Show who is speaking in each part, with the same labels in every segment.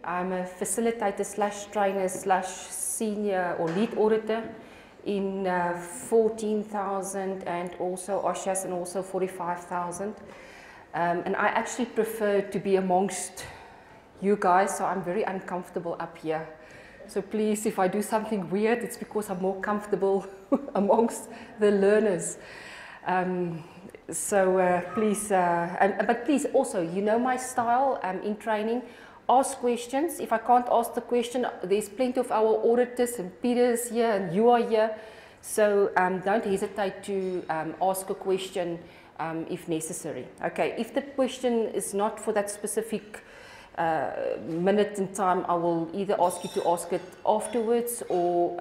Speaker 1: I'm a facilitator slash trainer slash senior or lead auditor in 14,000 and also OSHAs and also 45,000. And I actually prefer to be amongst you guys, so I'm very uncomfortable up here. So please, if I do something weird, it's because I'm more comfortable amongst the learners. Please, but please also, you know my style in training. Ask questions. If I can't ask the question, there's plenty of our auditors and Peter's here and you are here. So don't hesitate to ask a question if necessary. Okay, if the question is not for that specific minute in time, I will either ask you to ask it afterwards or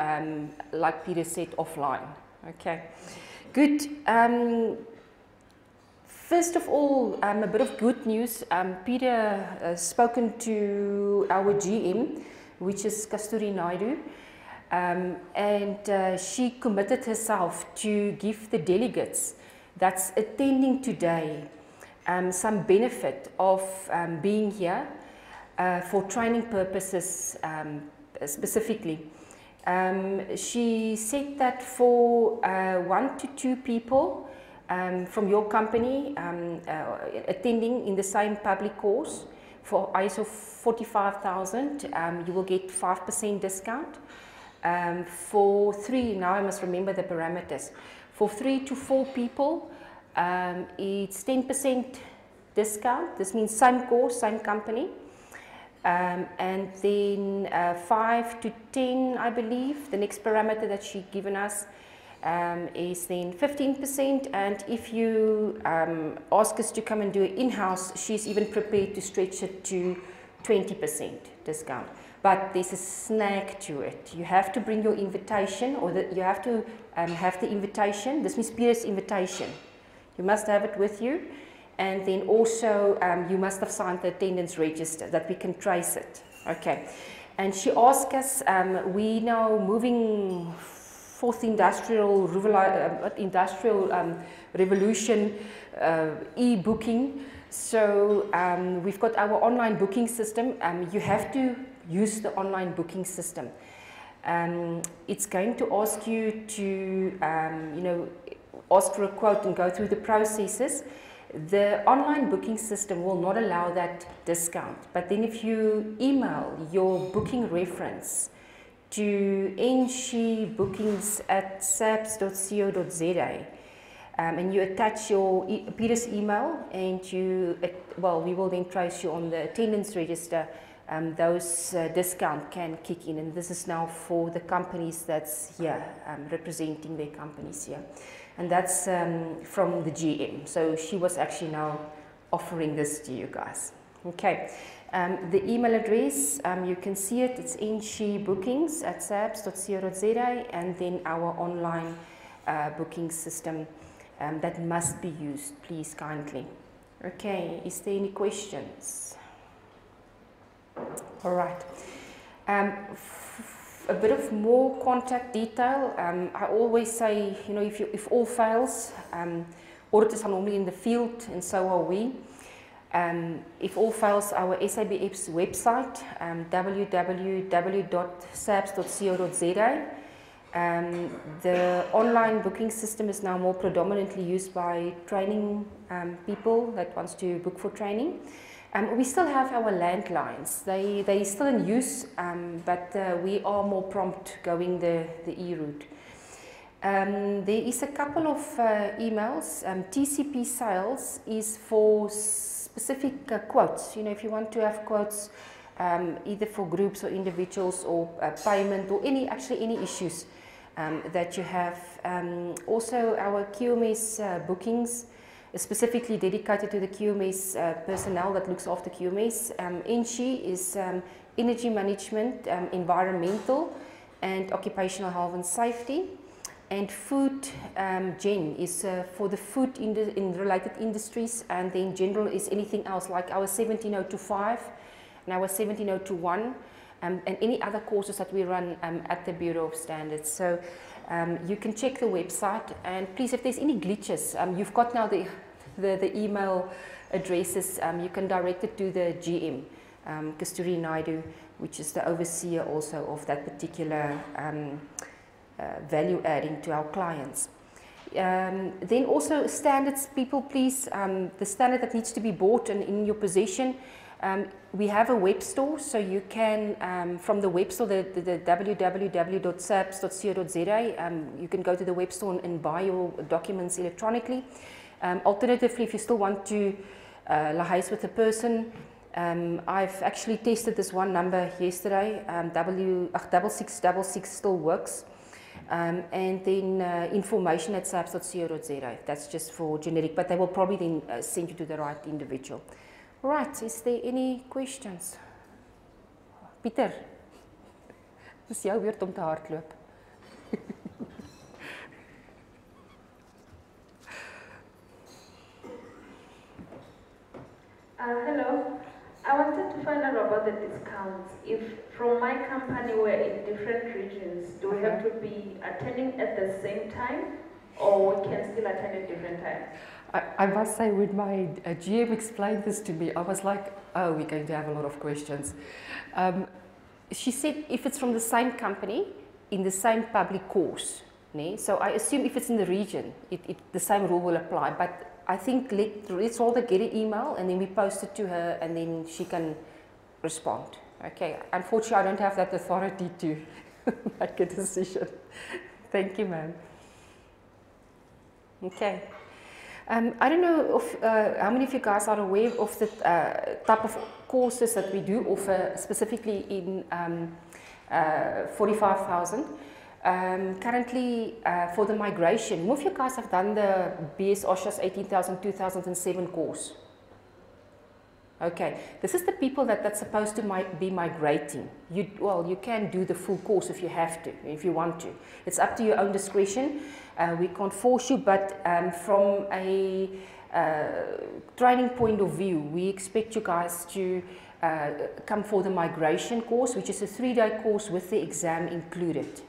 Speaker 1: like Peter said, offline. Okay, good. First of all, a bit of good news. Peter spoken to our GM, which is Kasturi Naidu, and she committed herself to give the delegates that's attending today some benefit of being here for training purposes specifically. She said that for 1 to 2 people from your company attending in the same public course for ISO 45,000, you will get 5% discount. For 3, now I must remember the parameters. For 3 to 4 people, it's 10% discount. This means same course, same company. And then 5 to 10, I believe, the next parameter that she's given us is then 15%, and if you ask us to come and do it in-house, she's even prepared to stretch it to 20% discount. But there's a snag to it. You have to bring your invitation, or you have to have the invitation. This means Peter's invitation. You must have it with you, and then also you must have signed the attendance register that we can trace it. Okay, and she asked us, we now moving fourth industrial revolution, e-booking. So we've got our online booking system. You have to use the online booking system. It's going to ask you to, you know, ask for a quote and go through the processes. The online booking system will not allow that discount. But then if you email your booking reference to ngbookings@sabs.co.za, and you attach your Peter's email, and you, well, we will then trace you on the attendance register. Those discount can kick in, and this is now for the companies that's here, representing their companies here, and that's from the GM. So she was actually now offering this to you guys. Okay. The email address, you can see it, it's ngbookings@sabs.co.za, and then our online booking system that must be used, please kindly. Okay, is there any questions? All right. A bit of more contact detail. I always say, you know, if all fails, auditors are normally in the field, and so are we. If all fails, our SABS website, www.sabs.co.za. The online booking system is now more predominantly used by training people that wants to book for training. We still have our landlines. They're still in use, but we are more prompt going the e-route. There is a couple of emails. TCP sales is for specific quotes. You know, if you want to have quotes either for groups or individuals, or payment, or any issues that you have. Also our QMS bookings is specifically dedicated to the QMS personnel that looks after QMS. NG is energy management, environmental and occupational health and safety. And food gen is for the food in related industries, and then general is anything else like our 17025 and our 17021, and any other courses that we run at the Bureau of Standards. So you can check the website, and please, if there's any glitches, you've got now the email addresses, you can direct it to the GM. Kasturi Naidu, which is the overseer also of that particular value adding to our clients. Then also standards, people please, the standard that needs to be bought and in your possession, we have a web store, so you can, from the web store, the www.sabs.co.za, you can go to the web store and buy your documents electronically. Alternatively, if you still want to liaise with a person, I've actually tested this one number yesterday, 6666 still works. And then information at sabs.co.za, that's just for generic, but they will probably then send you to the right individual. Right, is there any questions? Pieter, dis jou beurt om te hardloop.
Speaker 2: Hello. I wanted to find out about the discounts. If from my company we're in different regions, do we have to be attending at the same time, or we can still attend at different times?
Speaker 1: I must say, when my GM explained this to me, I was like, oh, we're going to have a lot of questions. She said if it's from the same company, in the same public course. So I assume if it's in the region, the same rule will apply. But I think let's rather get an email and then we post it to her and then she can respond. Okay, unfortunately I don't have that authority to make a decision. Thank you, ma'am. Okay. I don't know if, how many of you guys are aware of the type of courses that we do offer specifically in 45,000. Currently, for the migration, most of you guys have done the BS OSHA's 18,000 2007 course. Okay, this is the people that's supposed to be migrating. You can do the full course if you have to, if you want to. It's up to your own discretion. We can't force you, but from a training point of view, we expect you guys to come for the migration course, which is a 3-day course with the exam included.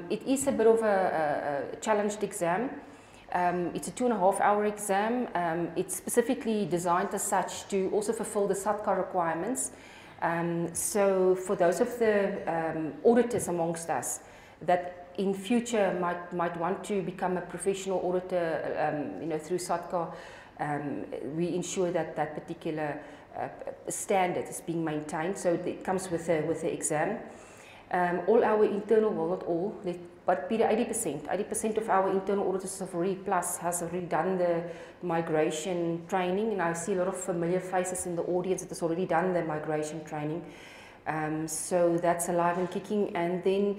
Speaker 1: It is a bit of a challenged exam. It's a 2.5-hour exam. It's specifically designed as such to also fulfill the SATCA requirements. So for those of the auditors amongst us that in future might want to become a professional auditor, through SATCA, we ensure that that particular standard is being maintained. So it comes with the exam. All our internal, well not all, but 80% of our internal auditors have already has already done the migration training, and I see a lot of familiar faces in the audience that has already done the migration training. So that's alive and kicking. And then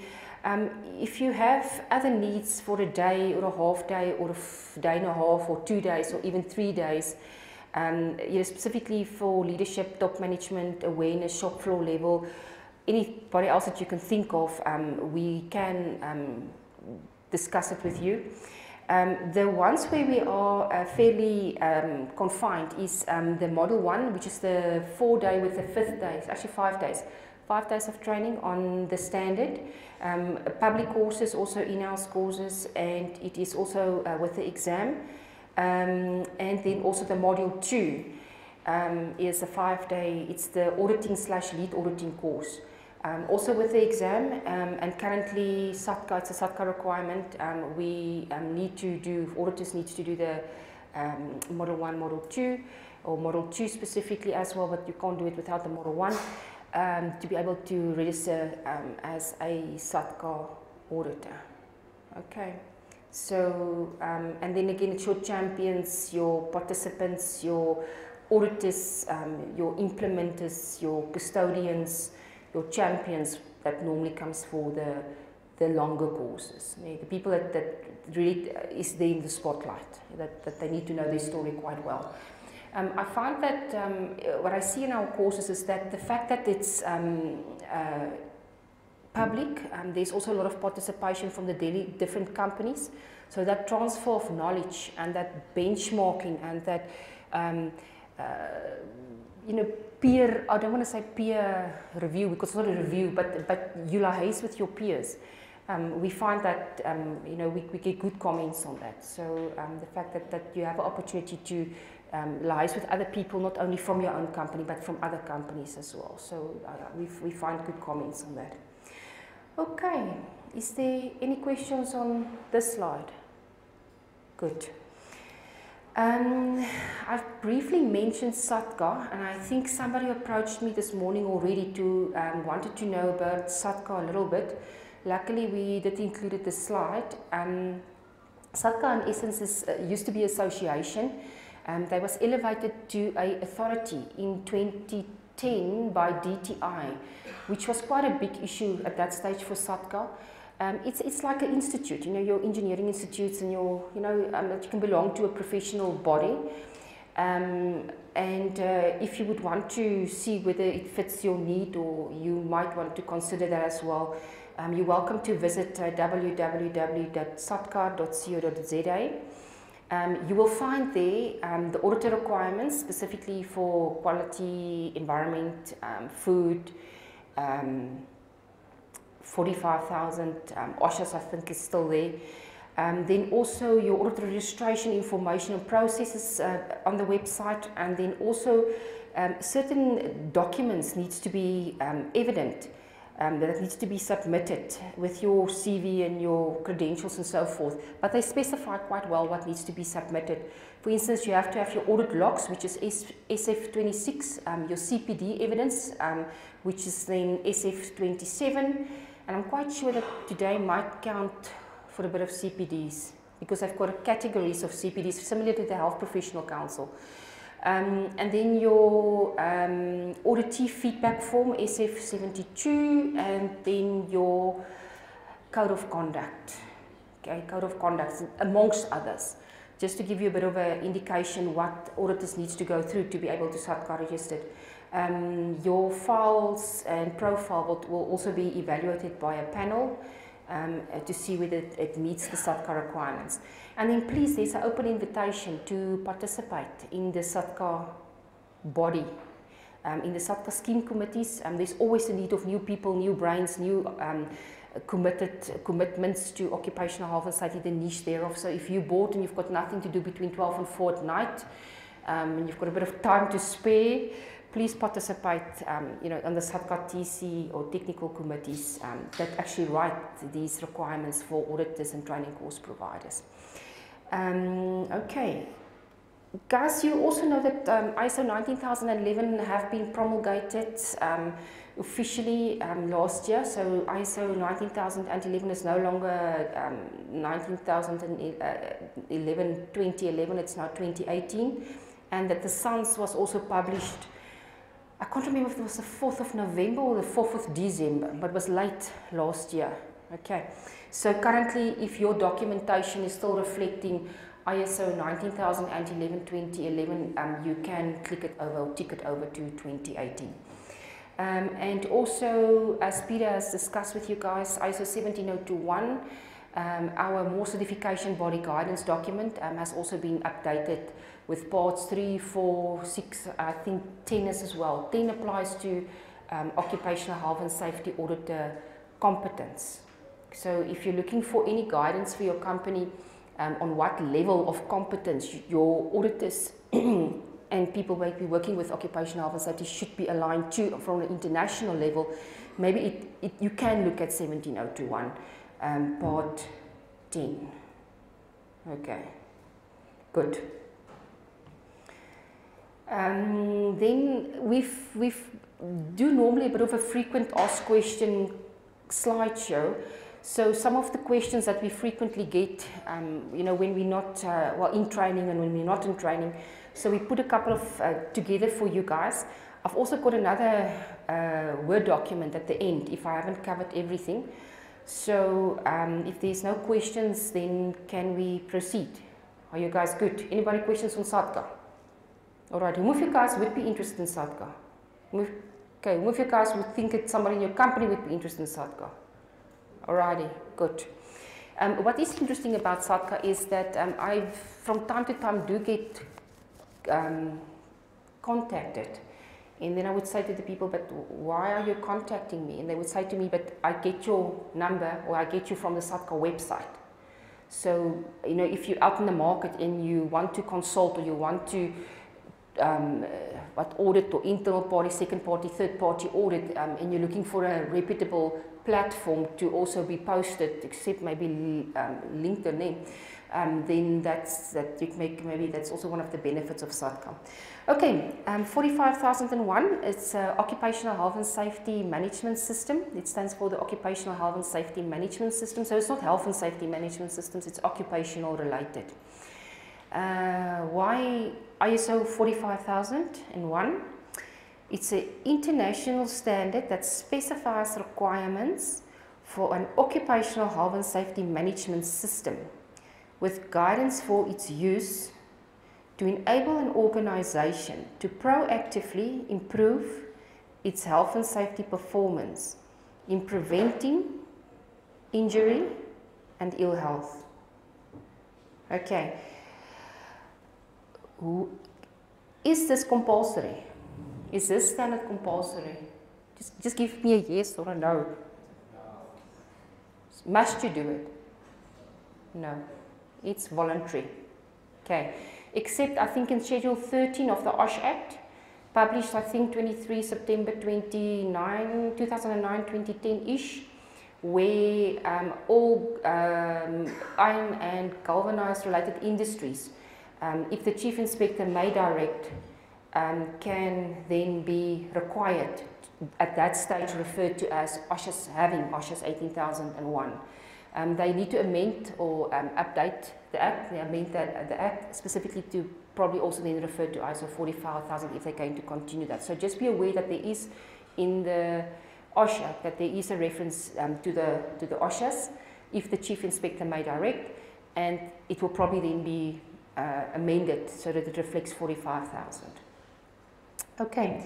Speaker 1: if you have other needs for a day or a half day or a day and a half or 2 days or even 3 days, specifically for leadership, top management, awareness, shop floor level, anybody else that you can think of, we can discuss it with you. The ones where we are fairly confined is the Model 1, which is the 4-day with the 5th day. It's actually 5 days. 5 days of training on the standard. Public courses, also in-house courses, and it is also with the exam. And then also the Module 2 is a 5-day, it's the auditing/lead auditing course. Also with the exam, and currently SATCA, it's a SATCA requirement, we need to do, auditors need to do the Model 1, Model 2, or Model 2 specifically as well, but you can't do it without the Model 1, to be able to register as a SATCA auditor. Okay, so, and then again it's your champions, your participants, your auditors, your implementers, your custodians, your champions that normally comes for the longer courses. The people that really is there in the spotlight, that they need to know their story quite well. I find that what I see in our courses is that the fact that it's public, there's also a lot of participation from the different companies. So that transfer of knowledge and that benchmarking and that peer, I don't want to say peer review because it's not a review, but you liaise with your peers. We find that we get good comments on that. So the fact that you have an opportunity to lies with other people, not only from your own company, but from other companies as well. So we find good comments on that. Okay, is there any questions on this slide? Good. I've briefly mentioned SATCA, and I think somebody approached me this morning already to wanted to know about SATCA a little bit. Luckily, we did include the slide. SATCA, in essence, used to be an association. They was elevated to an authority in 2010 by DTI, which was quite a big issue at that stage for SATCA. It's like an institute, your engineering institutes, and that you can belong to a professional body. If you would want to see whether it fits your need, or you might want to consider that as well, you're welcome to visit www.satca.co.za. You will find there the auditor requirements specifically for quality, environment, food, 45,000 OSHAs I think is still there. Then also your auditor registration information and processes on the website, and then also certain documents needs to be evident, that needs to be submitted with your CV and your credentials and so forth, but they specify quite well what needs to be submitted. For instance, you have to have your audit logs, which is SF26, your CPD evidence, which is then SF27, and I'm quite sure that today might count for a bit of CPDs, because I've got categories of CPDs similar to the Health Professional Council. And then your auditee feedback form, SF72, and then your code of conduct. Okay, code of conduct, amongst others, just to give you a bit of an indication what auditors needs to go through to be able to SATCA registered. Your files and profile will also be evaluated by a panel to see whether it meets the SATCA requirements. And then please, there's an open invitation to participate in the SATCA body, in the SATCA scheme committees. There's always a need of new people, new brains, new commitments to occupational health and safety, the niche thereof. So if you're bored and you've got nothing to do between 12 and 4 at night, and you've got a bit of time to spare, please participate on the SATCA TC or technical committees that actually write these requirements for auditors and training course providers. Okay. Guys, you also know that ISO 19011 have been promulgated officially last year. So ISO 19011 is no longer 2011, it's now 2018. And that the SANS was also published, I can't remember if it was the 4th of November or the 4th of December, but it was late last year. Okay, so currently if your documentation is still reflecting ISO 19011-2011, you can click it over or tick it over to 2018. And also, as Peter has discussed with you guys, ISO 17021, our more certification body guidance document has also been updated with parts 3, 4, 6, I think 10 is as well. 10 applies to occupational health and safety auditor competence. So if you're looking for any guidance for your company on what level of competence your auditors and people might be working with occupational health and safety should be aligned to from an international level, maybe you can look at 17021, part 10. Okay, good. Then we've do normally a bit of a frequent asked question slideshow. So some of the questions that we frequently get, when we're not in training and when we're not in training. So we put a couple of together for you guys. I've also got another Word document at the end if I haven't covered everything. So if there's no questions, then can we proceed? Are you guys good? Anybody questions on SATCA? All right, who of you guys would be interested in SATCA? Okay, who of you guys would think that somebody in your company would be interested in SATCA? Alrighty, good. What is interesting about SATCA is that I, from time to time, do get contacted. And then I would say to the people, but why are you contacting me? And they would say to me, but I get your number, or I get you from the SATCA website. So, if you're out in the market and you want to consult, or you want to what audit or internal party, second party, third party audit, and you're looking for a reputable platform to also be posted, except maybe LinkedIn, then maybe that's also one of the benefits of SATCOM. Okay, 45001, it's Occupational Health and Safety Management System. It stands for the Occupational Health and Safety Management System. So it's not health and safety management systems, it's occupational related. Why ISO 45001? It's an international standard that specifies requirements for an occupational health and safety management system with guidance for its use to enable an organization to proactively improve its health and safety performance in preventing injury and ill health. Okay. Is this compulsory? Is this standard compulsory? Just give me a yes or a no. Must you do it? No. It's voluntary. Okay. Except I think in Schedule 13 of the OSH Act, published I think 23 September 2009, 2010-ish, where all iron and galvanized related industries, if the Chief Inspector may direct, can then be required at that stage referred to as OSHA's, having OSHA's 18001. They need to amend or update the Act. They amend the Act specifically to probably also then refer to ISO 45000 if they're going to continue that. So just be aware that there is in the OSHA that there is a reference to the OSHA's if the Chief Inspector may direct, and it will probably then be amended so that it reflects 45,000. Okay.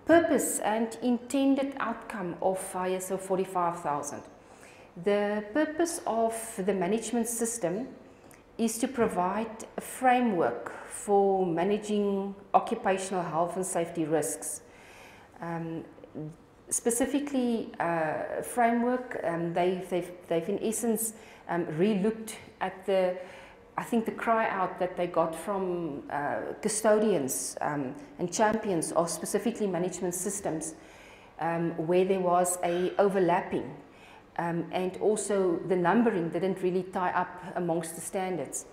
Speaker 1: Purpose and intended outcome of ISO 45,000. The purpose of the management system is to provide a framework for managing occupational health and safety risks. Specifically, framework, they've in essence re-looked at the, I think the cry out that they got from custodians and champions of specifically management systems where there was a overlapping and also the numbering didn't really tie up amongst the standards.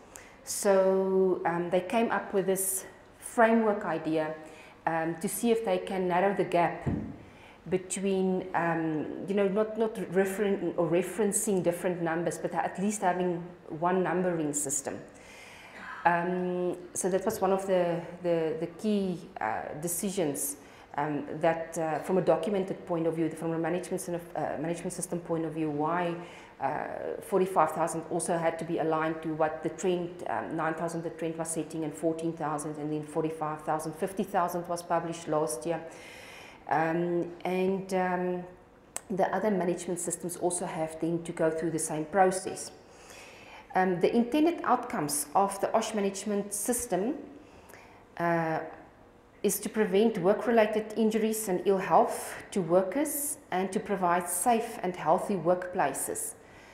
Speaker 1: So they came up with this framework idea to see if they can narrow the gap between, you know, not referencing different numbers, but at least having one numbering system. So that was one of the key decisions that from a documented point of view, from a management system point of view, why 45,000 also had to be aligned to what the trend, 9,000 the trend was setting, and 14,000, and then 45,000, 50,000 was published last year. The other management systems also have then to go through the same process. The intended outcomes of the OSH management system is to prevent work-related injuries and ill health to workers and to provide safe and healthy workplaces.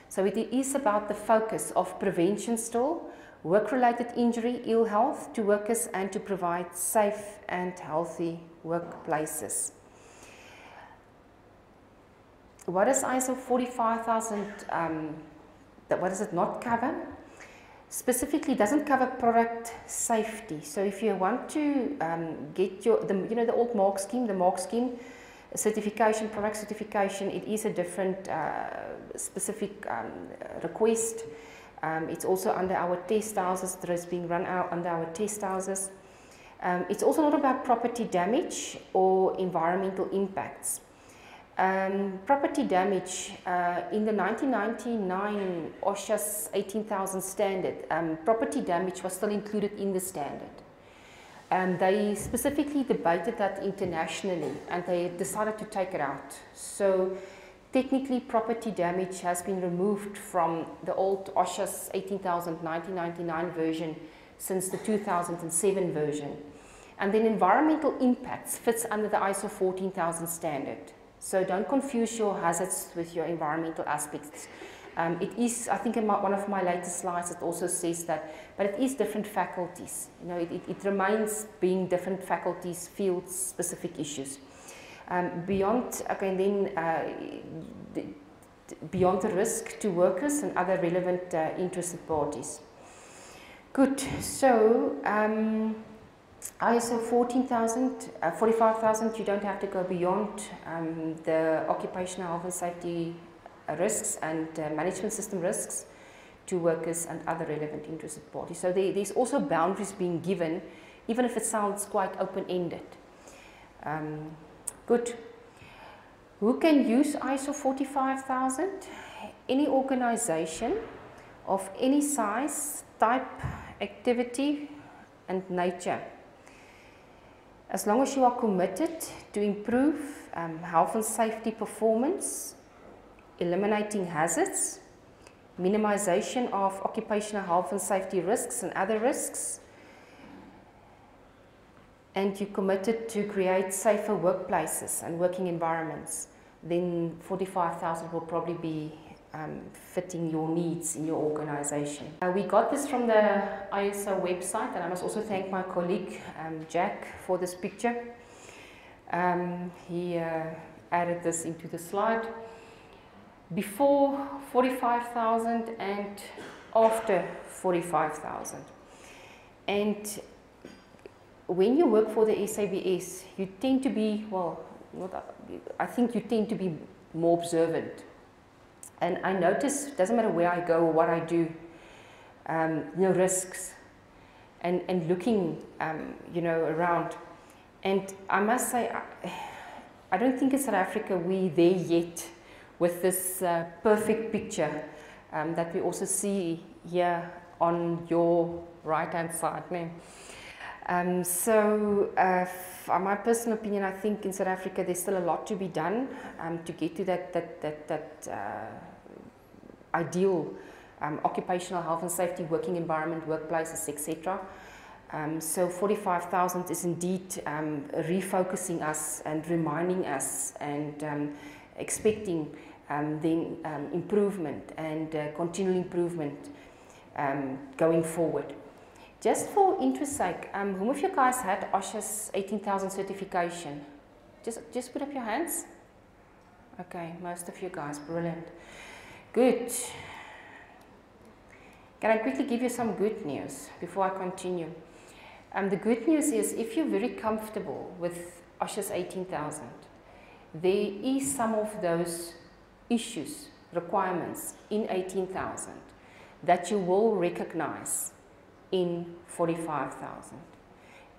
Speaker 1: So it is about the focus of prevention still, work-related injury, ill health to workers, and to provide safe and healthy workplaces. What does ISO 45,000, what does it not cover? Specifically, doesn't cover product safety. So if you want to get the old mark scheme, the mark scheme, certification, product certification, it is a different specific request. It's also under our test houses, that is being run out under our test houses. It's also not about property damage or environmental impacts. Property damage, in the 1999 OSHA's 18,000 standard, property damage was still included in the standard. They specifically debated that internationally and they decided to take it out. So technically property damage has been removed from the old OSHA's 18,000 1999 version since the 2007 version. And then environmental impacts fits under the ISO 14,000 standard. So don't confuse your hazards with your environmental aspects. It is, I think in one of my latest slides, it also says that, but it is different faculties. You know, it remains being different faculties, fields, specific issues. Beyond, okay, and then beyond the risk to workers and other relevant interested parties. Good. So ISO 45,000, you don't have to go beyond the occupational health and safety risks and management system risks to workers and other relevant interested parties. So there's also boundaries being given, even if it sounds quite open-ended. Good. Who can use ISO 45,000? Any organization of any size, type, activity and nature. As long as you are committed to improve health and safety performance, eliminating hazards, minimization of occupational health and safety risks and other risks, and you're committed to create safer workplaces and working environments, then 45,000 will probably be fitting your needs in your organization. We got this from the ISO website, and I must also thank my colleague Jack for this picture. He added this into the slide. Before 45,000 and after 45,000. And when you work for the SABS, you tend to be, well, I think you tend to be more observant. And I notice, it doesn't matter where I go or what I do, you know, risks and looking, you know, around. And I must say, I don't think in South Africa we're there yet with this perfect picture that we also see here on your right-hand side. So, my personal opinion, I think in South Africa there's still a lot to be done to get to that ideal occupational health and safety working environment, workplaces, etc. So 45,000 is indeed refocusing us and reminding us and expecting then improvement and continual improvement going forward. Just for interest sake, whom of you guys had OSHA's 18,000 certification? Just put up your hands. Okay, most of you guys, brilliant. Good. Can I quickly give you some good news before I continue? The good news is if you're very comfortable with OSHA's 18,000, there is some of those issues, requirements in 18,000 that you will recognize in 45,000.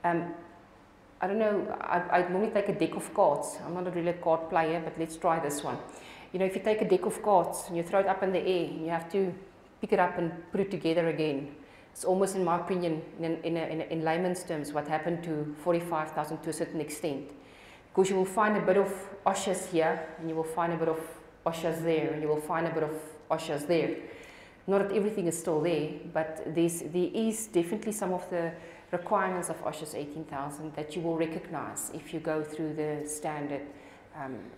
Speaker 1: I don't know, I normally take a deck of cards. I'm not a real card player, but let's try this one. You know, if you take a deck of cards and you throw it up in the air, and you have to pick it up and put it together again. It's almost, in my opinion, in layman's terms, what happened to 45,000 to a certain extent. Because you will find a bit of OSHAs here, and you will find a bit of OSHAs there, and you will find a bit of OSHAs there. Not that everything is still there, but there is definitely some of the requirements of OSHA's 18,000 that you will recognize if you go through the standard,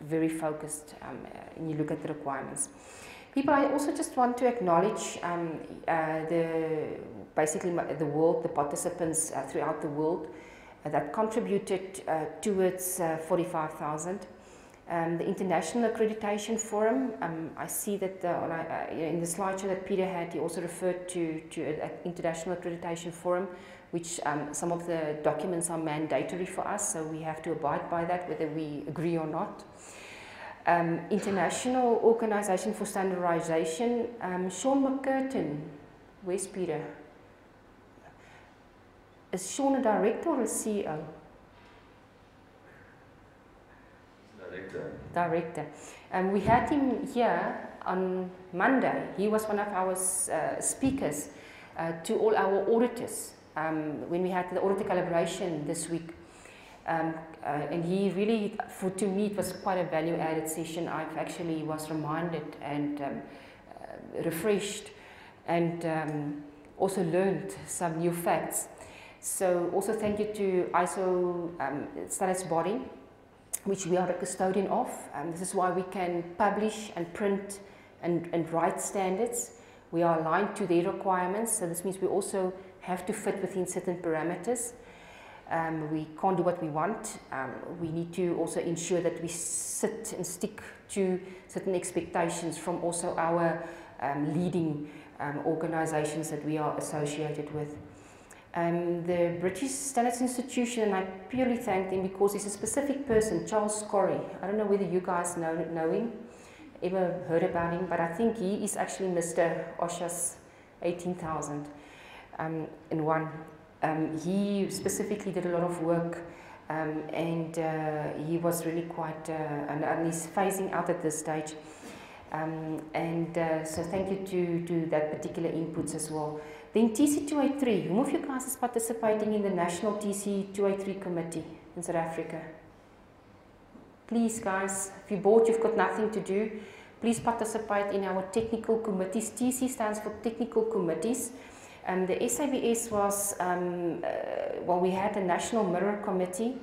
Speaker 1: very focused, and you look at the requirements. People, I also just want to acknowledge basically the world, the participants throughout the world that contributed towards 45,000. The International Accreditation Forum, I see that in the slideshow that Peter had, he also referred to an International Accreditation Forum, which some of the documents are mandatory for us, so we have to abide by that, whether we agree or not. International Organization for Standardization, Sean McCurtain, where's Peter? Is Sean a director or a CEO? Director. We had him here on Monday. He was one of our speakers to all our auditors when we had the auditor collaboration this week. And he really, to me, it was quite a value-added session. I actually was reminded and refreshed and also learned some new facts. So also thank you to ISO standards body, which we are a custodian of. This is why we can publish and print and right standards. We are aligned to their requirements, so this means we also have to fit within certain parameters. We can't do what we want. We need to also ensure that we sit and stick to certain expectations from also our leading organizations that we are associated with. The British Standards Institution, and I purely thank them because he's a specific person, Charles Corrie. I don't know whether you guys know him, ever heard about him, but I think he is actually Mr. OSHA's 18,000 in one. He specifically did a lot of work and he was really quite, and he's phasing out at this stage. So thank you to that particular inputs as well. Then TC283, whom of you guys is participating in the National TC283 Committee in South Africa? Please guys, if you're bored, you've got nothing to do, please participate in our technical committees. TC stands for Technical Committees. The SABS was, well, we had a National Mirror Committee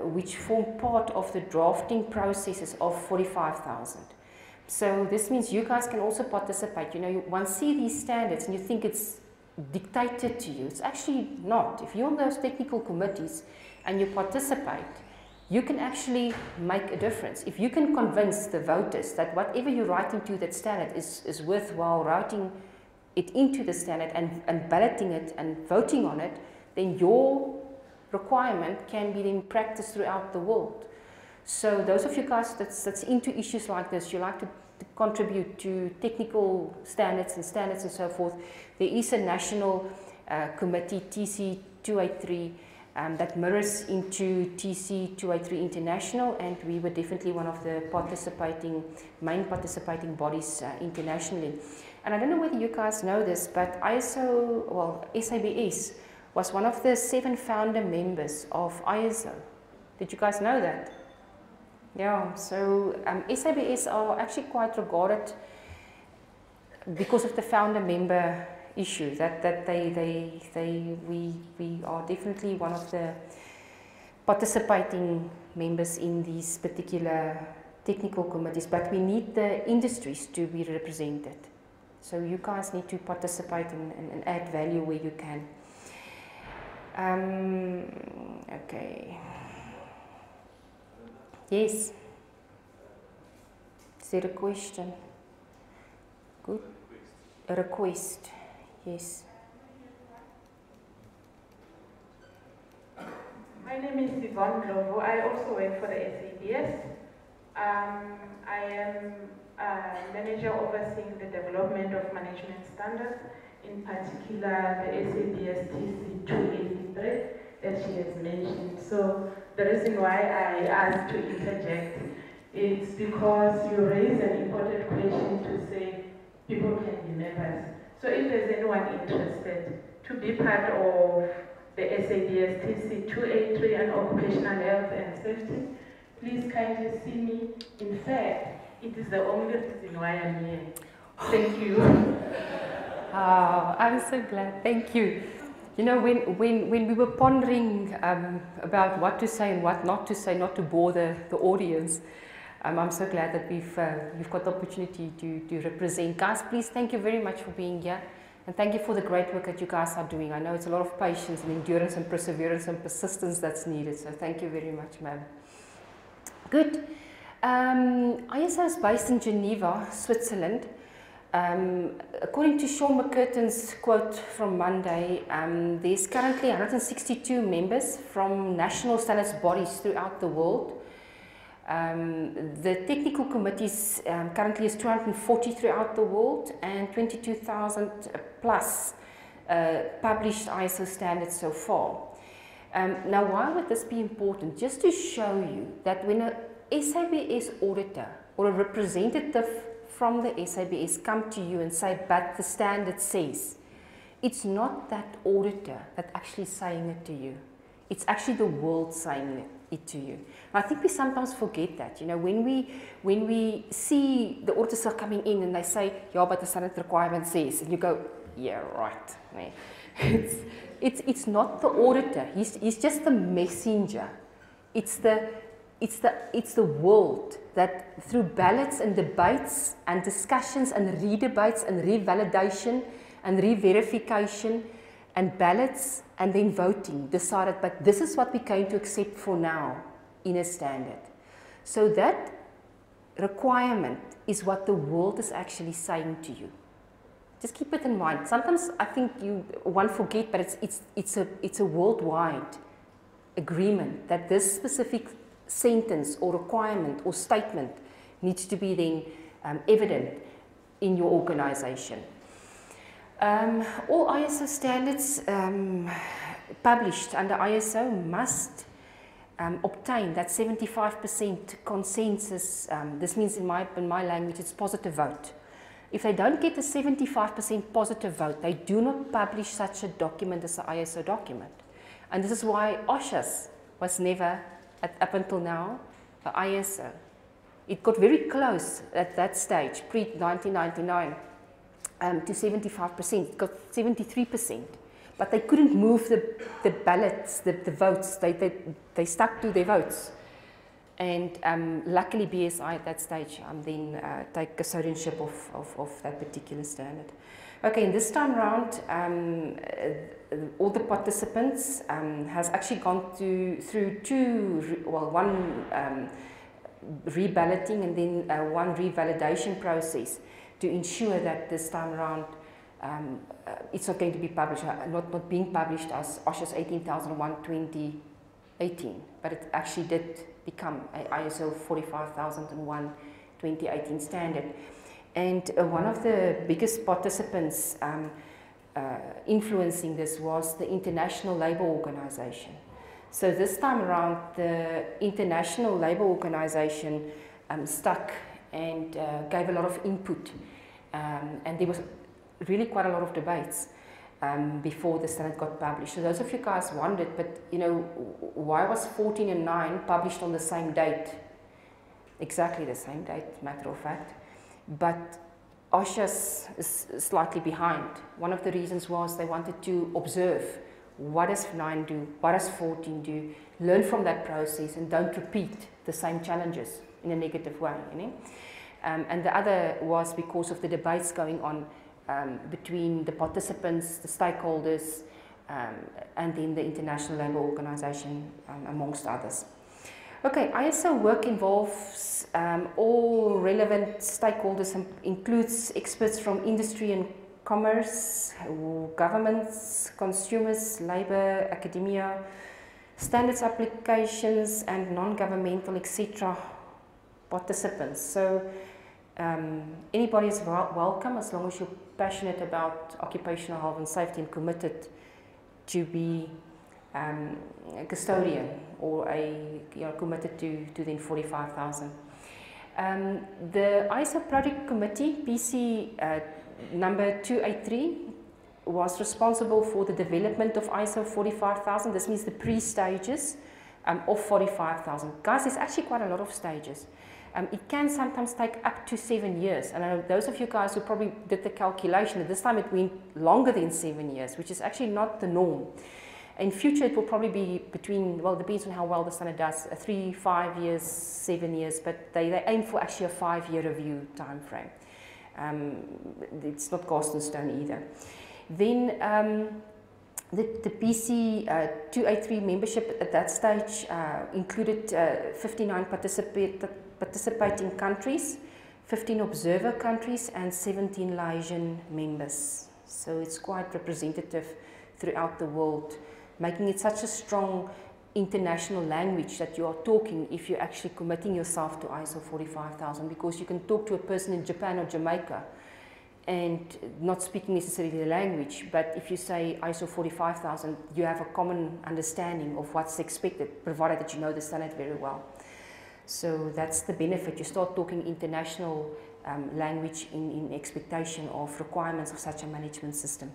Speaker 1: which formed part of the drafting processes of 45,000. So this means you guys can also participate. You know, once see these standards and you think it's dictated to you, it's actually not. If you're on those technical committees and you participate, you can actually make a difference. If you can convince the voters that whatever you write into that standard is worthwhile writing it into the standard and balloting it and voting on it, then your requirement can be then practiced throughout the world. So those of you guys that's into issues like this, you like to contribute to technical standards and so forth, there is a national committee, TC283, that mirrors into TC283 International, and we were definitely one of the main participating bodies internationally. And I don't know whether you guys know this, but SABS was one of the 7 founder members of ISO. Did you guys know that? Yeah, so SABS are actually quite regarded because of the founder member issue, that we are definitely one of the participating members in these particular technical committees, but we need the industries to be represented. So you guys need to participate and add value where you can. Okay. Yes. Is there a question? Good. A request. Yes.
Speaker 3: My name is Yvonne Glovo. I also work for the SABS. I am a manager overseeing the development of management standards, in particular the SABS TC 283 that she has mentioned. So the reason why I asked to interject is because you raised an important question to say people can be members. So if there's anyone interested to be part of the SABS TC 283 and Occupational Health and Safety, please kindly see me. In fact, it is the only reason why I'm here. Thank you.
Speaker 1: Oh, I'm so glad. Thank you. You know, when we were pondering about what to say and what not to say, not to bore the audience, I'm so glad that we've got the opportunity to represent. Guys, please, thank you very much for being here. And thank you for the great work that you guys are doing. I know it's a lot of patience and endurance and perseverance and persistence that's needed. So thank you very much, ma'am. Good. ISO is based in Geneva, Switzerland. According to Sean McCurtain's quote from Monday, there's currently 162 members from national standards bodies throughout the world. The technical committees currently is 240 throughout the world and 22,000 plus published ISO standards so far. Now, why would this be important? Just to show you that when a SABS auditor or a representative from the SABS come to you and say, but the standard says, it's not that auditor that's actually saying it to you. It's actually the world saying it to you. And I think we sometimes forget that. You know, when we see the auditors are coming in and they say, yeah, but the standard requirement says, and you go, yeah, right. It's not the auditor. He's just the messenger. It's the it's the world that through ballots and debates and discussions and redebates and revalidation and re-verification and ballots and then voting decided, but this is what we're going to accept for now in a standard. So that requirement is what the world is actually saying to you. Just keep it in mind. Sometimes I think one forget, but it's a worldwide agreement that this specific sentence or requirement or statement needs to be then evident in your organization. All ISO standards published under ISO must obtain that 75% consensus. This means in my language it's positive vote. If they don't get the 75% positive vote, they do not publish such a document as the ISO document. And this is why OSHA's was never, up until now, the ISO. It got very close at that stage, pre-1999, to 75%. It got 73%. But they couldn't move the ballots, the votes. They stuck to their votes. And luckily BSI at that stage then take custodianship of that particular standard. Okay, and this time around, all the participants has actually gone through one reballoting and then one revalidation process to ensure that this time around it's not going to be published, not being published as OSHA's 18,001/2018, but it actually did become a ISO 45001/2018 standard. And one of the biggest participants influencing this was the International Labour Organization. So this time around, the International Labour Organization stuck and gave a lot of input, and there was really quite a lot of debates before the standard got published. So those of you guys wondered, but you know, why was 14 and 9 published on the same date? Exactly the same date, matter of fact. But OSHA is slightly behind. One of the reasons was they wanted to observe what does 9 do, what does 14 do, learn from that process and don't repeat the same challenges in a negative way. You know? And the other was because of the debates going on between the participants, the stakeholders, and then the International Labour Organization, amongst others. Okay, ISO work involves all relevant stakeholders and includes experts from industry and commerce, governments, consumers, labour, academia, standards applications, and non-governmental, etc. participants. So anybody is welcome as long as you're passionate about occupational health and safety and committed to be a custodian or committed to then 45,000. The ISO Project Committee, PC number 283, was responsible for the development of ISO 45,000. This means the pre-stages of 45,000. Guys, there's actually quite a lot of stages. It can sometimes take up to 7 years. And I know those of you guys who probably did the calculation, at this time it went longer than 7 years, which is actually not the norm. In future, it will probably be between, well, it depends on how well the standard does, 3, 5 years, 7 years, but they aim for actually a 5-year review time frame. It's not cast in stone either. Then the PC 283 membership at that stage included 59 participating countries, 15 observer countries, and 17 liaison members. So it's quite representative throughout the world, making it such a strong international language that you are talking if you're actually committing yourself to ISO 45,000, because you can talk to a person in Japan or Jamaica and not speaking necessarily the language, but if you say ISO 45,000, you have a common understanding of what's expected, provided that you know the standard very well. So that's the benefit. You start talking international language in expectation of requirements of such a management system.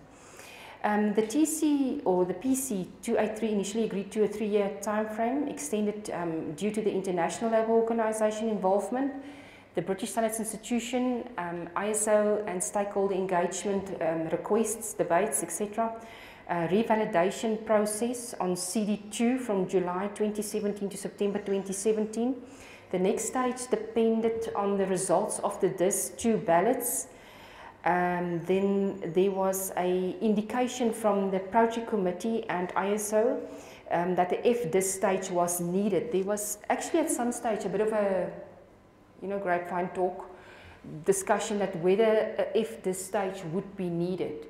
Speaker 1: The TC or the PC 283 initially agreed to a 3-year time frame, extended due to the International Labour Organization involvement, the British Standards Institution, ISO and stakeholder engagement requests, debates, etc. revalidation process on CD2 from July 2017 to September 2017. The next stage depended on the results of the DIS2 ballots. Then there was an indication from the project committee and ISO that the FDIS stage was needed. There was actually at some stage a bit of a, grapevine talk, discussion that whether a FDIS stage would be needed.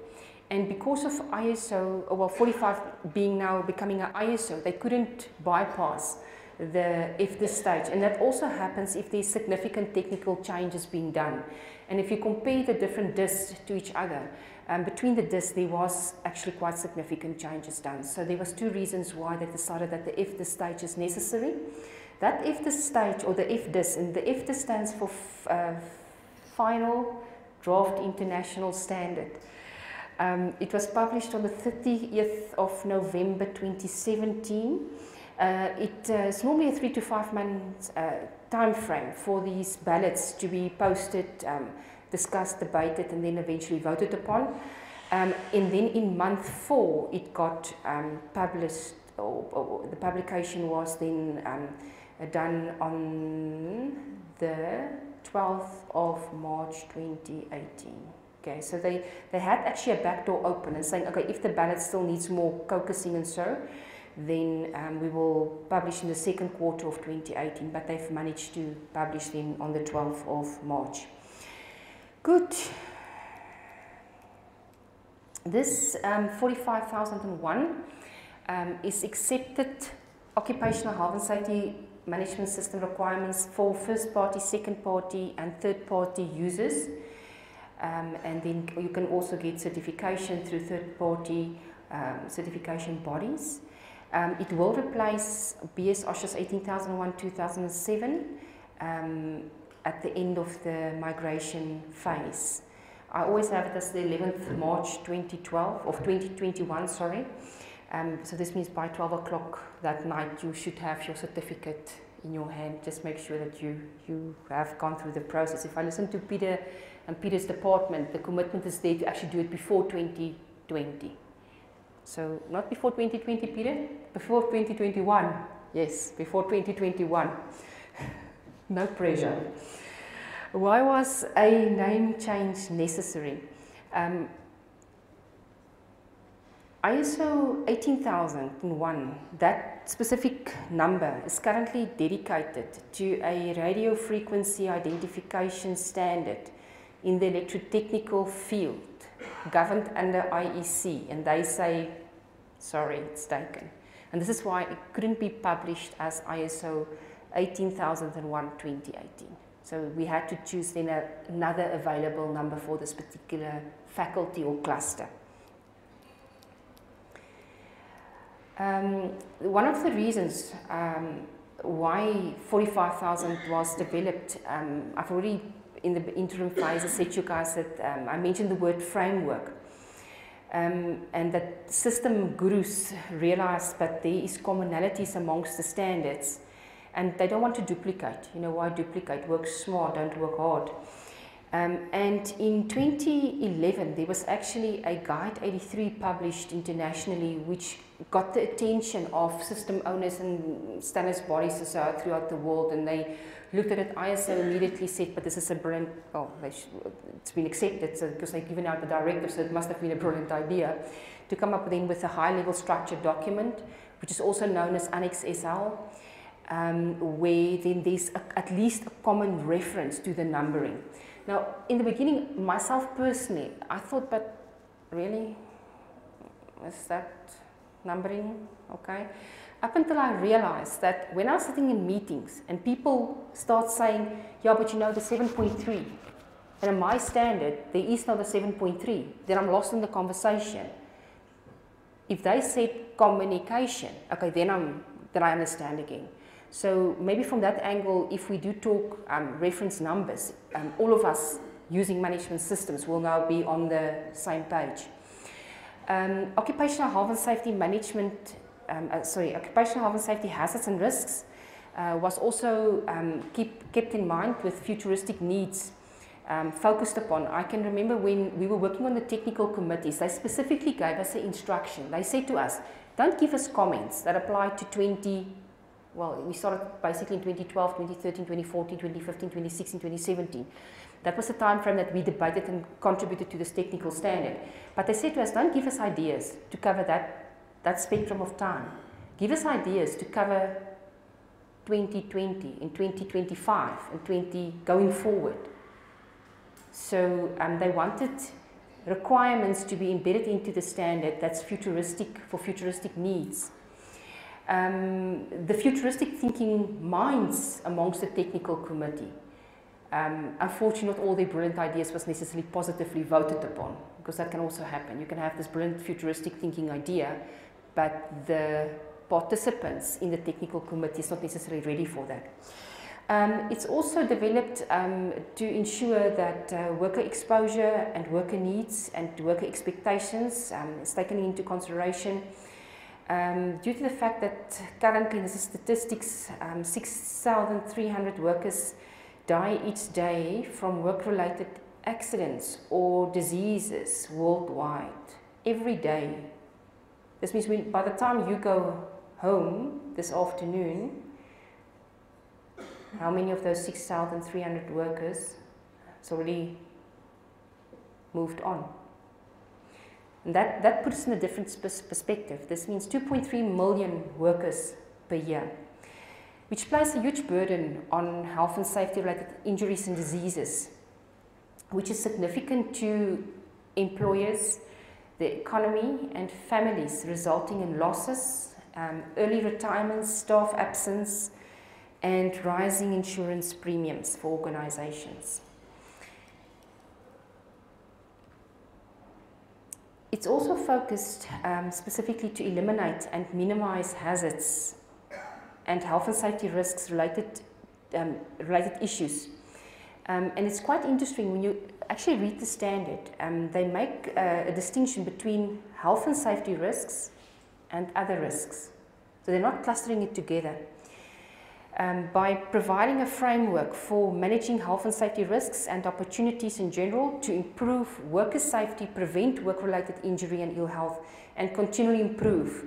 Speaker 1: And because of ISO, well, 45 becoming an ISO, they couldn't bypass the FDIS stage. And that also happens if there's significant technical changes being done. And if you compare the different DIS to each other, between the DIS there was actually quite significant changes done. So there was two reasons why they decided that the FDIS stage is necessary. That FDIS stage, or the FDIS, and the FDIS stands for Final Draft International Standard. It was published on the 30th of November 2017. It's normally a 3 to 5 months time frame for these ballots to be posted, discussed, debated, and then eventually voted upon. And then in month 4, it got published, or the publication was then done on the 12th of March 2018. Okay, so they had actually a backdoor open and saying, okay, if the ballot still needs more caucusing and so, then we will publish in the second quarter of 2018, but they've managed to publish them on the 12th of March. Good. This 45,001 is accepted occupational health and safety management system requirements for first party, second party and third party users. And then you can also get certification through third party certification bodies. It will replace BS OSHA's 18,001-2007 at the end of the migration phase. I always have it as the 11th March 2012, of 2021, sorry. So this means by 12 o'clock that night you should have your certificate in your hand. Just make sure that you have gone through the process. If I listen to Peter and Peter's department, the commitment is there to actually do it before 2020. So not before 2020, Peter, before 2021. Yes, before 2021. No pressure. Why was a name change necessary? ISO 18001, that specific number is currently dedicated to a radio frequency identification standard in the electrotechnical field, governed under IEC, and they say, sorry, it's taken. And this is why it couldn't be published as ISO 18001-2018. So we had to choose then another available number for this particular faculty or cluster. One of the reasons why 45,000 was developed, I've already in the interim phase I said to you guys that I mentioned the word framework, and that system gurus realized that there is commonalities amongst the standards and they don't want to duplicate. You know, why duplicate? Work smart, don't work hard. And in 2011 there was actually a Guide 83 published internationally which got the attention of system owners and standards bodies throughout the world, and they looked at it. ISO immediately said, but this is a brilliant, oh, it's been accepted, so because they've given out the directive, so it must have been a brilliant idea to come up then with a high-level structured document, which is also known as Annex SL, where then there's at least a common reference to the numbering. Now, in the beginning, myself personally, I thought, but really, is that numbering okay? Up until I realized that when I was sitting in meetings and people start saying, yeah, but you know the 7.3, and in my standard, there is not a 7.3, then I'm lost in the conversation. If they said communication, okay, then I understand again. So maybe from that angle, if we do talk reference numbers, all of us using management systems will now be on the same page. Occupational health and safety management, occupational health and safety hazards and risks was also kept in mind with futuristic needs focused upon. I can remember when we were working on the technical committees, they specifically gave us an instruction. They said to us, don't give us comments that apply to we started basically in 2012, 2013, 2014, 2015, 2016, 2017. That was the time frame that we debated and contributed to this technical standard. But they said to us, don't give us ideas to cover that spectrum of time. Give us ideas to cover 2020 and 2025 and going forward. So they wanted requirements to be embedded into the standard that's futuristic, for futuristic needs. The futuristic thinking minds amongst the technical committee. Unfortunately, not all their brilliant ideas was necessarily positively voted upon, because that can also happen. You can have this brilliant futuristic thinking idea, but the participants in the technical committee is not necessarily ready for that. It's also developed to ensure that worker exposure and worker needs and worker expectations is taken into consideration. Due to the fact that currently in the statistics, 6,300 workers die each day from work-related accidents or diseases worldwide, every day. This means by the time you go home this afternoon, how many of those 6,300 workers has already moved on? And that puts us in a different perspective. This means 2.3 million workers per year, which places a huge burden on health and safety related injuries and diseases, which is significant to employers, the economy and families, resulting in losses, early retirements, staff absence, and rising insurance premiums for organizations. It's also focused specifically to eliminate and minimize hazards and health and safety risks related issues. And it's quite interesting when you actually read the standard. They make a distinction between health and safety risks and other risks. So they're not clustering it together. By providing a framework for managing health and safety risks and opportunities in general to improve worker safety, prevent work-related injury and ill health, and continually improve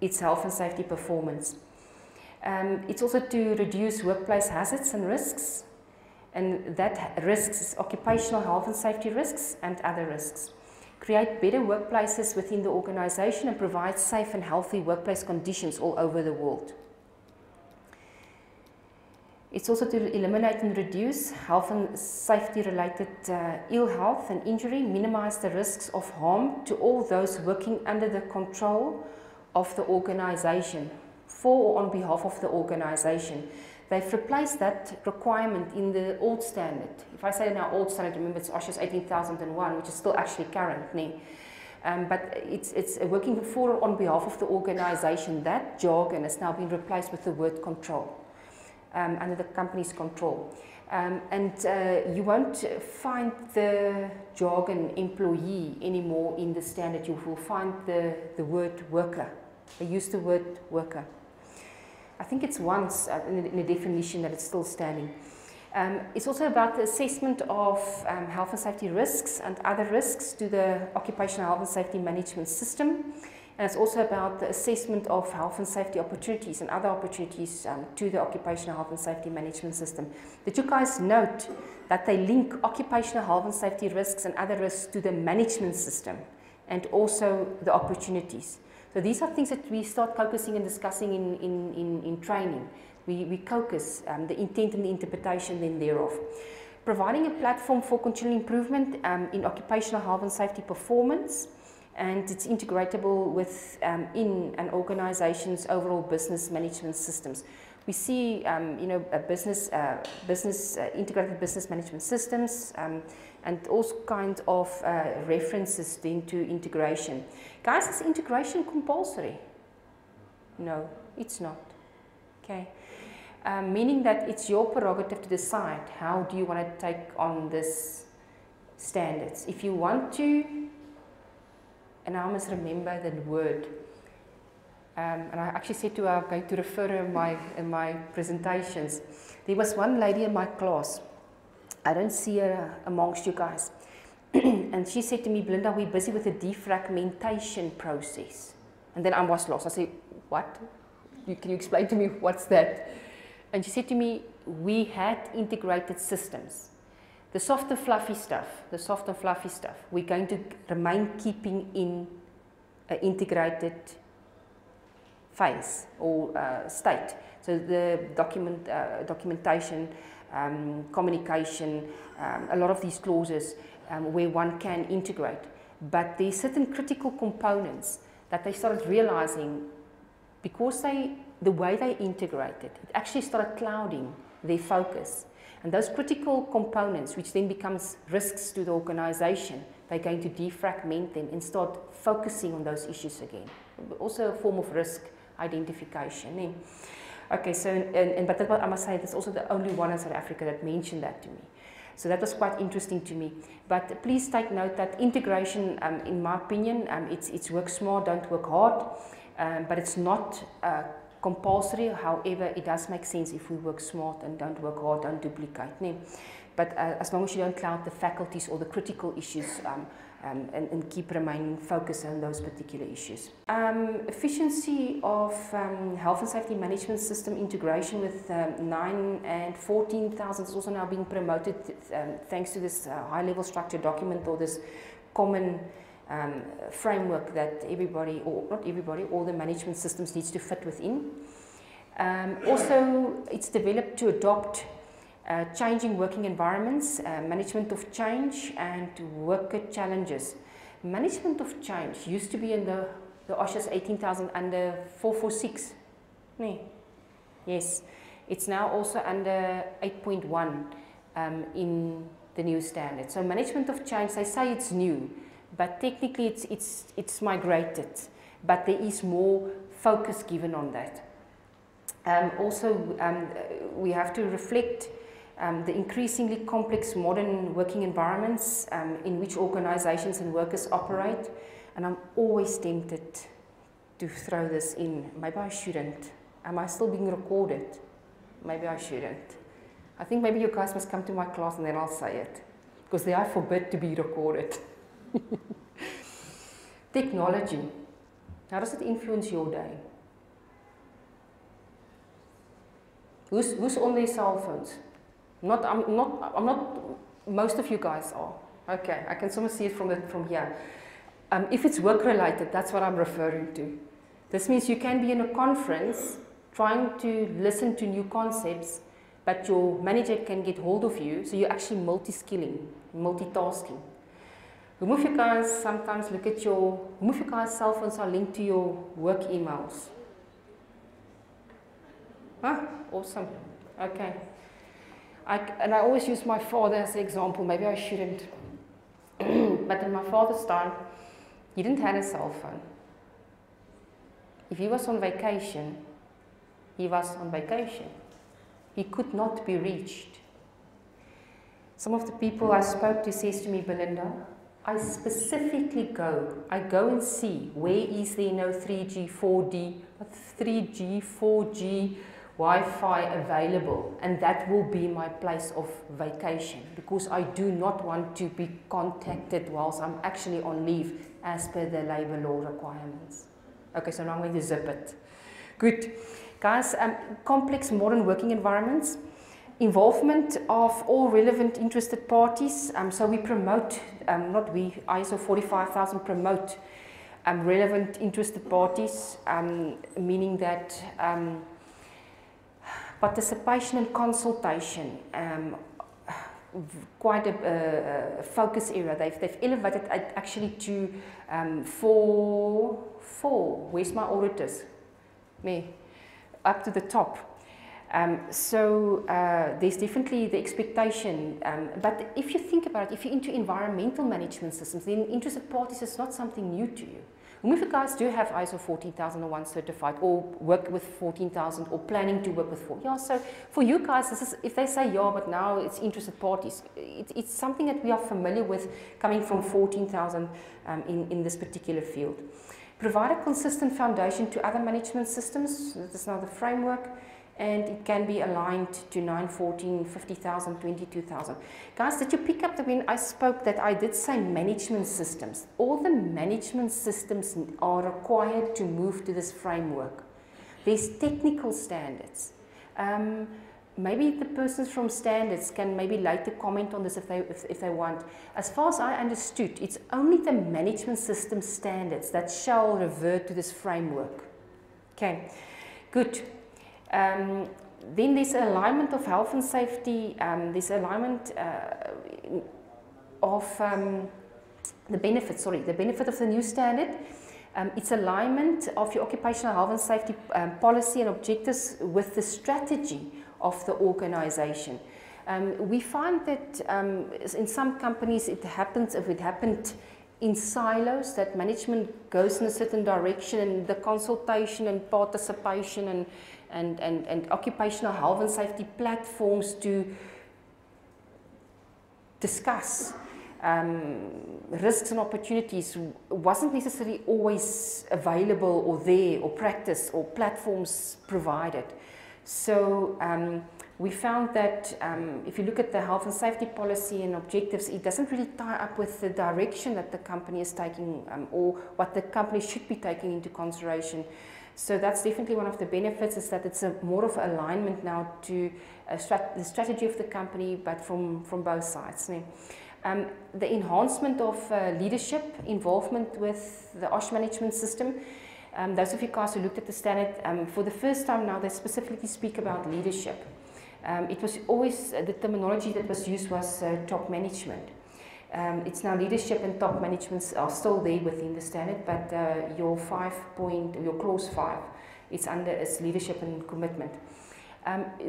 Speaker 1: its health and safety performance. It's also to reduce workplace hazards and risks, and that risks is occupational health and safety risks and other risks. Create better workplaces within the organization and provide safe and healthy workplace conditions all over the world. It's also to eliminate and reduce health and safety related ill health and injury, minimize the risks of harm to all those working under the control of the organization, for or on behalf of the organization. They've replaced that requirement in the old standard. If I say now old standard, remember it's OSHA's 18001, which is still actually current. But it's working for or on behalf of the organization. That jargon has now been replaced with the word control. Under the company's control. You won't find the jargon employee anymore in the standard. You will find the word worker. They use the word worker. I think it's once in a definition that it's still standing. It's also about the assessment of health and safety risks and other risks to the Occupational Health and Safety Management System. And it's also about the assessment of health and safety opportunities and other opportunities to the Occupational Health and Safety Management System. Did you guys note that they link occupational health and safety risks and other risks to the management system and also the opportunities? So these are things that we start focusing and discussing in training. We focus the intent and the interpretation then thereof. Providing a platform for continual improvement in occupational health and safety performance, and it's integratable with in an organization's overall business management systems. We see, integrated business management systems, and all kinds of references into integration. Guys, is integration compulsory? No, it's not. Okay, meaning that it's your prerogative to decide how do you want to take on this standards. If you want to. And I must remember the word. And I actually said to her, I'm going to refer her in my presentations. There was one lady in my class. I don't see her amongst you guys. And she said to me, Belinda, we're busy with the defragmentation process. And then I was lost. I said, what? Can you explain to me what's that? And she said to me, we had integrated systems. The soft and fluffy stuff, we're going to remain keeping in an integrated phase or state. So the documentation, communication, a lot of these clauses where one can integrate. But there are certain critical components that they started realizing because the way they integrated, it actually started clouding their focus. And those critical components, which then becomes risks to the organization, they're going to defragment them and start focusing on those issues again. Also a form of risk identification. Eh? Okay, so, but I must say, that's also the only one in South Africa that mentioned that to me. So that was quite interesting to me. But please take note that integration, in my opinion, it's work smart, don't work hard. But it's not compulsory. However, it does make sense if we work smart and don't work hard, don't duplicate. Nee? But as long as you don't cloud the faculties or the critical issues and keep remaining focused on those particular issues. Efficiency of health and safety management system integration with 9 and 14,000 is also now being promoted thanks to this high-level structure document or this common framework that everybody, or not everybody, all the management systems needs to fit within. Also, it's developed to adopt changing working environments, management of change and worker challenges. Management of change used to be in the OSHA's 18,000 under 446. Nee. Yes, it's now also under 8.1 in the new standard. So management of change, they say it's new, but technically it's migrated, but there is more focus given on that. Also, we have to reflect the increasingly complex modern working environments in which organizations and workers operate. And I'm always tempted to throw this in. Maybe I shouldn't. Am I still being recorded? Maybe I shouldn't. I think maybe you guys must come to my class and then I'll say it. Because they are forbid to be recorded. Technology. How does it influence your day? Who's on their cell phones? I'm not, most of you guys are. Okay, I can sort of see it from here. If it's work related, that's what I'm referring to. This means you can be in a conference trying to listen to new concepts, but your manager can get hold of you, so you're actually multi-skilling, multitasking. Whom of you guys sometimes look at whom of you guys' cell phones are linked to your work emails? Huh? Awesome. Okay. And I always use my father as an example. Maybe I shouldn't. But in my father's time, he didn't have a cell phone. If he was on vacation, he was on vacation. He could not be reached. Some of the people I spoke to says to me, Belinda, I specifically go and see where is there no 3G, 4D, 3G, 4G, Wi-Fi available, and that will be my place of vacation because I do not want to be contacted whilst I'm actually on leave as per the labour law requirements. Okay, so now I'm going to zip it. Good. Guys, complex modern working environments, involvement of all relevant interested parties. So we promote, not we, ISO 45,000 promote relevant interested parties, meaning that participation and consultation, quite a focus area. They've elevated it actually to four. Where's my auditors? Me, up to the top. So there's definitely the expectation. But if you think about it, if you're into environmental management systems, then interested parties is not something new to you. If you guys do have ISO 14001 certified or work with 14,000 or planning to work with 4, yeah, so for you guys, this is, if they say, yeah, but now it's interested parties, it's something that we are familiar with coming from 14,000 in this particular field. Provide a consistent foundation to other management systems, this is now the framework, and it can be aligned to 9, 14, 50,000, 22,000. Guys, did you pick up that when I spoke that I did say management systems? All the management systems are required to move to this framework. There's technical standards. Maybe the persons from standards can maybe later comment on this if they want. As far as I understood, it's only the management system standards that shall revert to this framework. Okay, good. Then there's alignment of health and safety. There's alignment of the benefit. Sorry, the benefit of the new standard. It's alignment of your occupational health and safety policy and objectives with the strategy of the organization. We find that in some companies it happens, if it happened in silos, that management goes in a certain direction, and the consultation and participation and occupational health and safety platforms to discuss risks and opportunities wasn't necessarily always available or there, or practice or platforms provided. So we found that if you look at the health and safety policy and objectives, it doesn't really tie up with the direction that the company is taking or what the company should be taking into consideration. So that's definitely one of the benefits, is that it's more of alignment now to the strategy of the company, but from both sides. The enhancement of leadership involvement with the OSH management system. Those of you guys who looked at the standard, for the first time now they specifically speak about leadership. It was always, the terminology that was used was top management. It's now leadership and top management are still there within the standard, but your clause 5, it's leadership and commitment.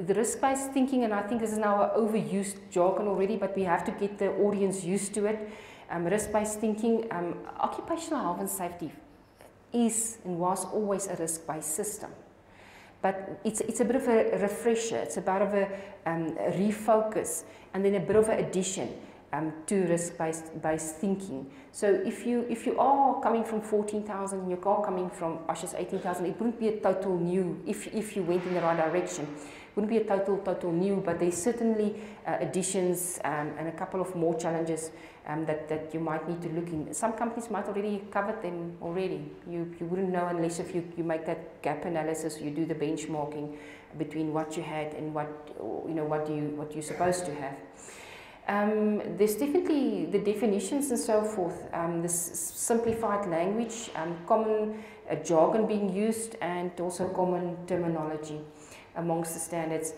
Speaker 1: The risk-based thinking, and I think this is now an overused jargon already, but we have to get the audience used to it. Risk-based thinking, occupational health and safety is and was always a risk-based system. But it's a bit of a refresher, it's a bit of a refocus, and then a bit of an addition to risk-based thinking. So if you are coming from 14,000 and you're coming from OSHA's 18,000, it wouldn't be a total new, if you went in the right direction. It wouldn't be a total new, but there's certainly additions and a couple of more challenges that you might need to look in. Some companies might already cover them already. You wouldn't know unless if you make that gap analysis, you do the benchmarking between what you had and what you're supposed to have. There's definitely the definitions and so forth, this simplified language, common jargon being used, and also common terminology amongst the standards.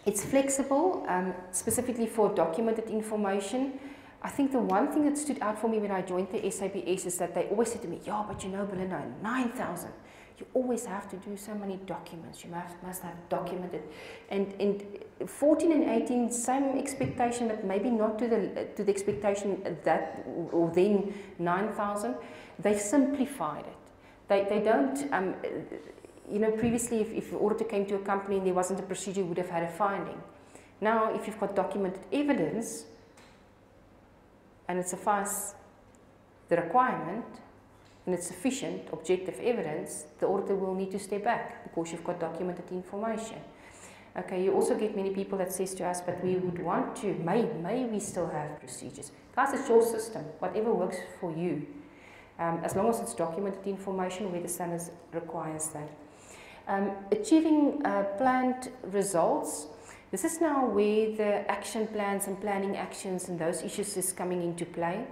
Speaker 1: It's flexible, specifically for documented information. I think the one thing that stood out for me when I joined the SABS is that they always said to me, yeah, but you know, Belinda, 9,000. You always have to do so many documents. You must have documented. And 14 and 18, same expectation, but maybe not to the expectation that, or then 9,000. They've simplified it. They don't. You know, previously, if an auditor came to a company and there wasn't a procedure, you would have had a finding. Now, if you've got documented evidence, and it suffices the requirement, and it's sufficient objective evidence, the auditor will need to step back because you've got documented information. Okay, you also get many people that says to us, but we would want to, may we still have procedures? Guys, it's your system, whatever works for you. As long as it's documented information where the standards requires that. Achieving planned results. This is now where the action plans and planning actions and those issues is coming into play.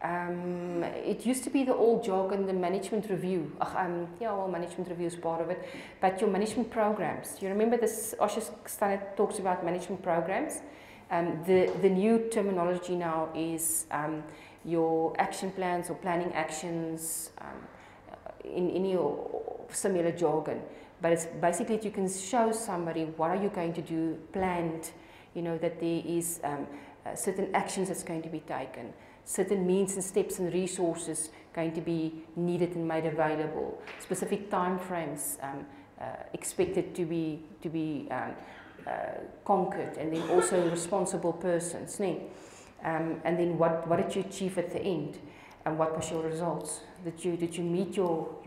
Speaker 1: It used to be the old jargon, the management review. Yeah, well, management review is part of it. But your management programs. You remember this OSHA standard talks about management programs. The new terminology now is your action plans or planning actions in any similar jargon. But it's basically you can show somebody what are you going to do, planned, you know, that there is certain actions that's going to be taken, certain means and steps and resources going to be needed and made available, specific time frames expected to be conquered, and then also responsible persons. And then what did you achieve at the end, and what was your results? Did you meet your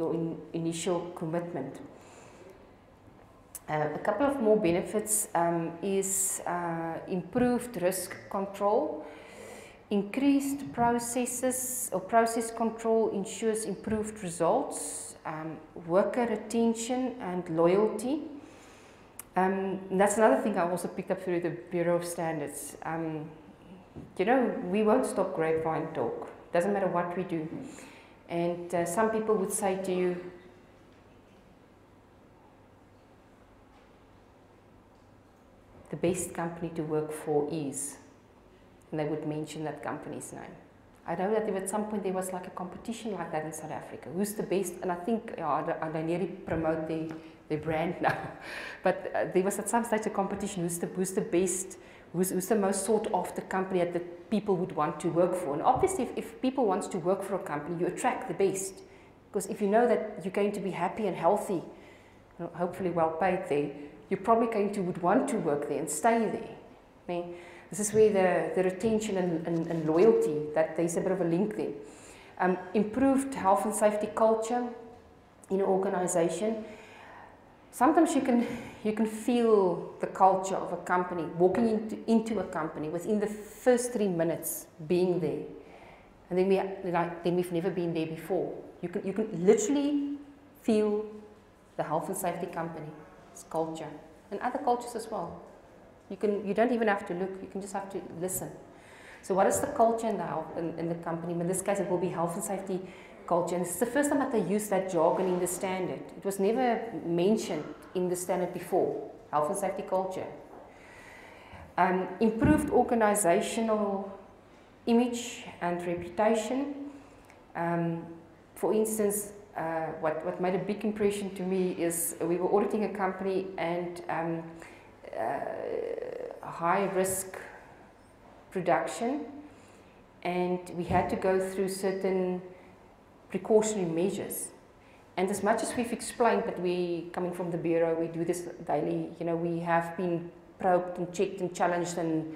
Speaker 1: initial commitment? A couple of more benefits is improved risk control. Increased processes or process control ensures improved results, worker retention and loyalty. That's another thing I also picked up through the Bureau of Standards. You know, we won't stop grapevine talk. Doesn't matter what we do. And some people would say to you, the best company to work for is, and they would mention that company's name. I know that at some point there was like a competition like that in South Africa. Who's the best? And I think they nearly promote their brand now. But there was at some stage a competition. Who's the best? Who's the most sought after company that people would want to work for? And obviously, if people want to work for a company, you attract the best. Because if you know that you're going to be happy and healthy, hopefully well paid there, you're probably would want to work there and stay there. I mean, this is where the retention and loyalty, that there's a bit of a link there. Improved health and safety culture in an organization. Sometimes you can feel the culture of a company, walking into a company within the first 3 minutes being there. And then we've never been there before. You can literally feel the health and safety company's culture, and other cultures as well. You don't even have to look, you can just have to listen. So what is the culture in the company? In this case, it will be health and safety culture. And it's the first time that they use that jargon in the standard. It was never mentioned in the standard before, health and safety culture. Improved organizational image and reputation. For instance, what made a big impression to me is we were auditing a company and high risk production, and we had to go through certain precautionary measures. And as much as we've explained that we, coming from the Bureau, we do this daily, you know, we have been probed and checked and challenged and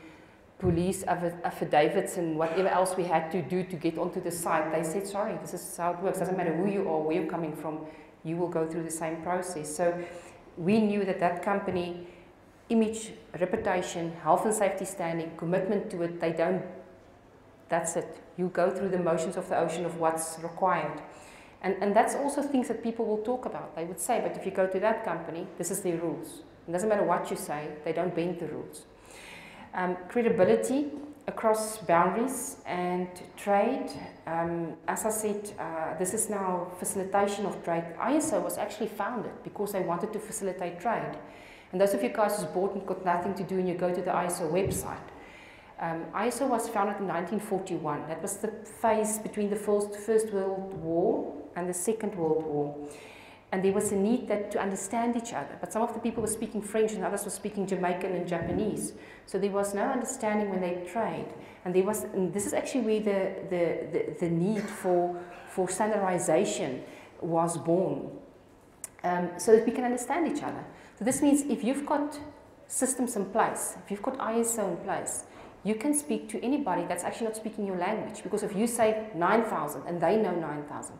Speaker 1: police affidavits and whatever else we had to do to get onto the site. They said, sorry, this is how it works. Doesn't matter who you are, where you're coming from, you will go through the same process. So we knew that company, image, reputation, health and safety standing, commitment to it, that's it. You go through the motions of the ocean of what's required. And that's also things that people will talk about. They would say, but if you go to that company, this is their rules. It doesn't matter what you say, they don't bend the rules. Credibility across boundaries and trade. As I said, this is now facilitation of trade. ISO was actually founded because they wanted to facilitate trade. And those of you guys who's bought and got nothing to do and you go to the ISO website. ISO was founded in 1941. That was the phase between the First World War and the Second World War. And there was a need to understand each other. But some of the people were speaking French and others were speaking Jamaican and Japanese. So there was no understanding when they trade. And this is actually where the need for standardization was born. So that we can understand each other. So this means if you've got systems in place, if you've got ISO in place, you can speak to anybody that's actually not speaking your language. Because if you say 9,000 and they know 9,000,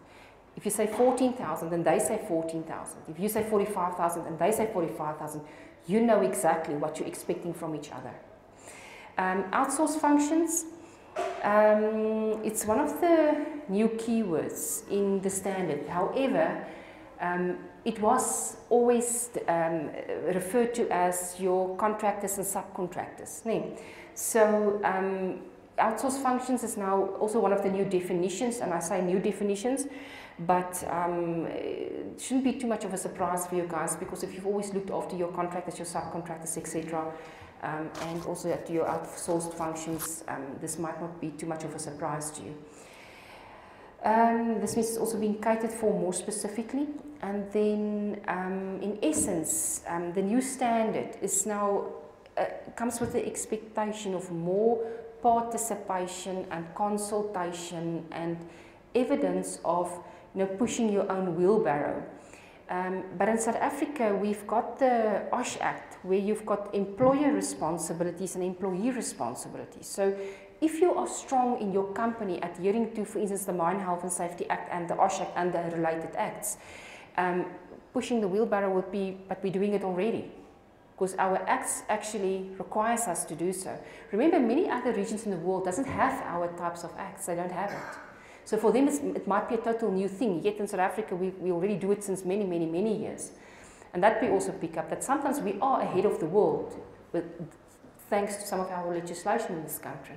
Speaker 1: if you say 14,000 and they say 14,000, if you say 45,000 and they say 45,000, you know exactly what you're expecting from each other. Outsource functions, it's one of the new keywords in the standard. However, it was always referred to as your contractors and subcontractors. No? So outsource functions is now also one of the new definitions, and I say new definitions, but it shouldn't be too much of a surprise for you guys, because if you've always looked after your contractors, your subcontractors, etc., and also at your outsourced functions, this might not be too much of a surprise to you. This means it's also being catered for more specifically. And then, in essence, the new standard is now comes with the expectation of more participation and consultation and evidence of pushing your own wheelbarrow. But in South Africa, we've got the OSH Act, where you've got employer responsibilities and employee responsibilities. So if you are strong in your company adhering to, for instance, the Mine Health and Safety Act and the OSH Act and the related acts, pushing the wheelbarrow would be, but we're doing it already, because our acts actually requires us to do so. Remember, many other regions in the world doesn't have our types of acts. They don't have it. So for them, it might be a total new thing. Yet in South Africa, we already do it since many, many, many years. And that we also pick up, that sometimes we are ahead of the world, thanks to some of our legislation in this country.